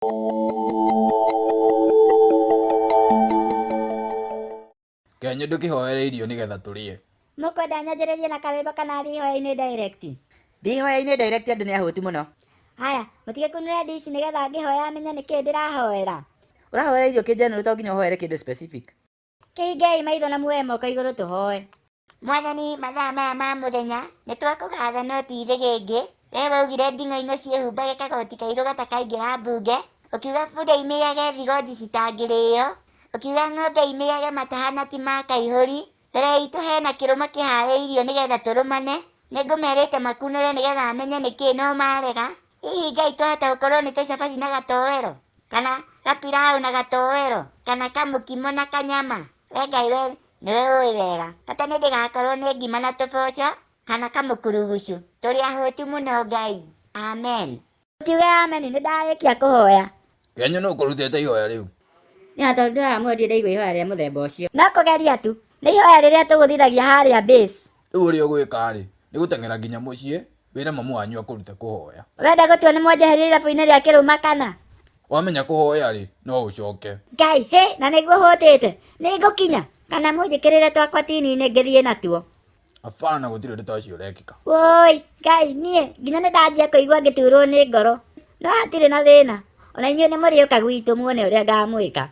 Kenya ndũkĩhoere irio nĩgetha tũrĩe. Mũkwenda nyanjĩrĩrie na karwĩmbo kana thiĩ direct? Thiĩ direct andũ nĩ ahũtu mũno. Haya, mũtige kunĩra dish nĩgetha ngĩhoya amenye nĩkĩ ndĩrahoera. Ũrahoera irio kĩnjano to nginya ũhoere kĩndũ specific. Kĩhingei maitho na muoye moko igũrũ tũhoe. Mwathani, mathaa maya ma mũthenya nĩtwakũgatha no ti thĩgĩngĩ. We waugire nding'oing'o ciĩhumbage kagoti kairũ gatakaingĩra mbunge, ũkiuga bunda imĩage thigothi citangĩrĩo, ũkiuga ng'ombe imĩage matahana ti ma kaihũri. Mbere itũ hena kĩrũma kĩharĩirio nĩgetha tũrũmane. Nĩngũmerĩte makunũre nĩgetha amenye nĩkĩ no marega. Hihi Ngai twahota gũkorwo nĩ tũcabaci na gatowero, kana gapiraũ na gatowero, kana kamũkimo na kanyama. We Ngai we nĩwe ũĩ wega. Bata nĩndĩgakorwo nĩ ngima na tũboco kana kamũkurugucu. Tũrĩ ahũtu mũno Ngai. Amen. Tiuge amen nĩndarĩkia kũhoya. Kenya no ũkũrutĩte ihoya rĩu. Nĩ atĩ ndĩramwendie ndaigua ihoya rĩa mũthemba ũcio. No kũgeria tu. Nĩ ihoya rĩrĩa tũgũthithagia harĩa base. Rĩu ũrĩa ũgwĩka-rĩ, nĩ gũteng'era nginya mũciĩ wĩre mamu wanyu akũrute kũhoya. Ũrenda gũtua nĩ mwanjeheria ithabu-inĩ rĩa kĩrũma kana? Wamenya kũhoya-rĩ, no ũcoke. Ngai, he, na nĩguo hũtĩte. Nĩ ngũkinya kana mũnjĩkĩrĩre twakwa tini-inĩ ngĩthiĩ natuo. Abana gũtirĩ ũndũ ta ũcio ũrekĩka. Woi, Ngai, niĩ nginya nĩndanjia kũigua ngĩturwo nĩ ngoro. No hatirĩ na thĩna. Ona inyuĩ nĩ mũrĩũka gwitũ muone ũrĩa ngamwĩka.